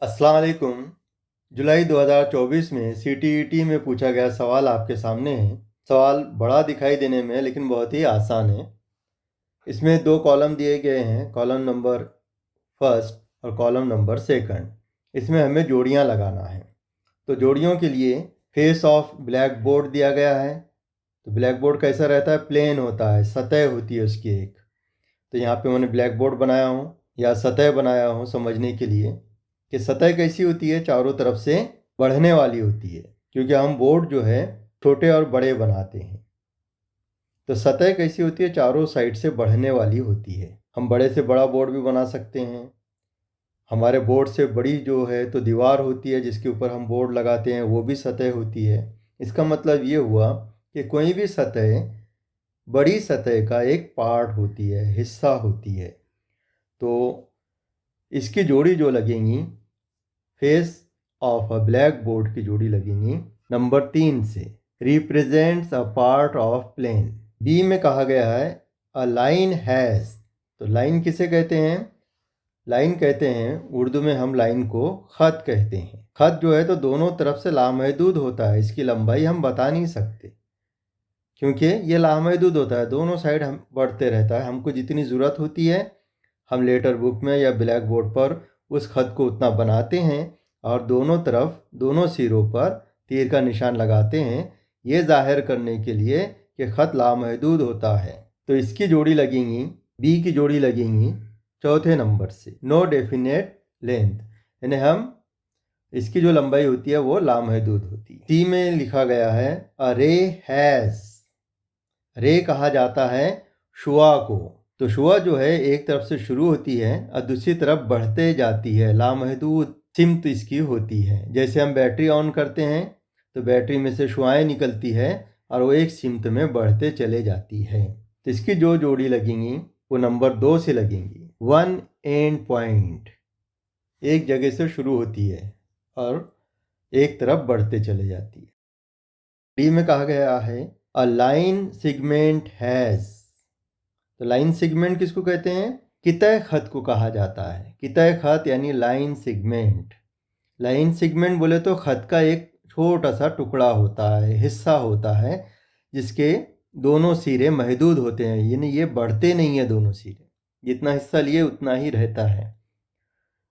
अस्सलाम वालेकुम। जुलाई 2024 में सीटीईटी में पूछा गया सवाल आपके सामने है। सवाल बड़ा दिखाई देने में लेकिन बहुत ही आसान है। इसमें दो कॉलम दिए गए हैं, कॉलम नंबर फर्स्ट और कॉलम नंबर सेकंड। इसमें हमें जोड़ियां लगाना है। तो जोड़ियों के लिए फेस ऑफ ब्लैक बोर्ड दिया गया है। तो ब्लैक बोर्ड कैसा रहता है? प्लेन होता है, सतह होती है उसकी एक। तो यहाँ पे मैंने ब्लैक बोर्ड बनाया हूँ या सतह बनाया हूँ समझने के लिए कि सतह कैसी होती है, चारों तरफ से बढ़ने वाली होती है, क्योंकि हम बोर्ड जो है छोटे और बड़े बनाते हैं। तो सतह कैसी होती है? चारों साइड से बढ़ने वाली होती है। हम बड़े से बड़ा बोर्ड भी बना सकते हैं। हमारे बोर्ड से बड़ी जो है तो दीवार होती है जिसके ऊपर हम बोर्ड लगाते हैं, वो भी सतह होती है। इसका मतलब ये हुआ कि कोई भी सतह बड़ी सतह का एक पार्ट होती है, हिस्सा होती है। तो इसकी जोड़ी जो लगेंगी, face of a black board की जोड़ी लगेंगी नंबर 3 से। Represents a part of plane. B में कहा गया है अ लाइन हैज़। तो लाइन किसे कहते हैं? लाइन कहते हैं, उर्दू में हम लाइन को खत कहते हैं। खत जो है तो दोनों तरफ से लामहदूद होता है, इसकी लंबाई हम बता नहीं सकते क्योंकि ये लामहदूद होता है, दोनों साइड हम बढ़ते रहता है। हमको जितनी ज़रूरत होती है हम लेटर बुक में या ब्लैक बोर्ड पर उस खत को उतना बनाते हैं और दोनों तरफ, दोनों सिरों पर तीर का निशान लगाते हैं, ये जाहिर करने के लिए कि खत लामहदूद होता है। तो इसकी जोड़ी लगेंगी, बी की जोड़ी लगेंगी चौथे नंबर से, नो डेफिनेट लेंथ, यानी हम इसकी जो लंबाई होती है वो लामहदूद होती है। सी में लिखा गया है अ रे हैज़। रे कहा जाता है शुआ को। तो शुआ जो है एक तरफ से शुरू होती है और दूसरी तरफ बढ़ते जाती है, लामहदूद सिमत इसकी होती है। जैसे हम बैटरी ऑन करते हैं तो बैटरी में से शुआएं निकलती है और वो एक सिमत में बढ़ते चले जाती है। तो इसकी जो जोड़ी लगेंगी वो नंबर 2 से लगेंगी। वन एंड पॉइंट, एक जगह से शुरू होती है और एक तरफ बढ़ते चले जाती है। डी में कहा गया है अ लाइन सिगमेंट हैज़। तो लाइन सेगमेंट किसको कहते हैं? कितय खत को कहा जाता है। कितय खत यानी लाइन सेगमेंट। लाइन सेगमेंट बोले तो खत का एक छोटा सा टुकड़ा होता है, हिस्सा होता है, जिसके दोनों सिरे महदूद होते हैं, यानी ये बढ़ते नहीं है दोनों सिरे, जितना हिस्सा लिए उतना ही रहता है।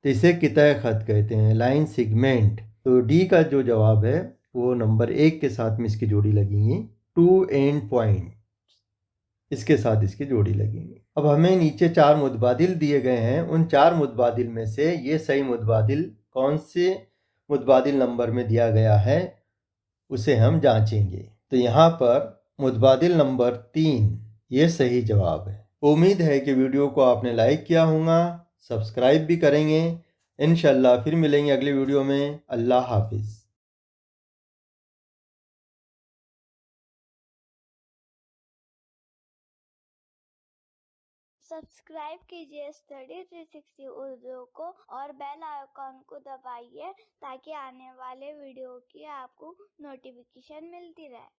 तो इसे कितय खत कहते हैं, लाइन सेगमेंट। तो डी का जो जवाब है वो नंबर 1 के साथ में इसकी जोड़ी लगेंगी, टू एंड पॉइंट, इसके साथ इसकी जोड़ी लगेंगी। अब हमें नीचे 4 मुतबादिल दिए गए हैं, उन 4 मुतबादिल में से ये सही मुतबादिल कौन से मुतबादिल नंबर में दिया गया है उसे हम जांचेंगे। तो यहाँ पर मुतबादिल नंबर 3 ये सही जवाब है। उम्मीद है कि वीडियो को आपने लाइक किया होगा, सब्सक्राइब भी करेंगे। इंशाल्लाह फिर मिलेंगे अगली वीडियो में। अल्लाह हाफिज़। सब्सक्राइब कीजिए स्टडी 360 उर्दू को और बेल आइकॉन को दबाइए ताकि आने वाले वीडियो की आपको नोटिफिकेशन मिलती रहे।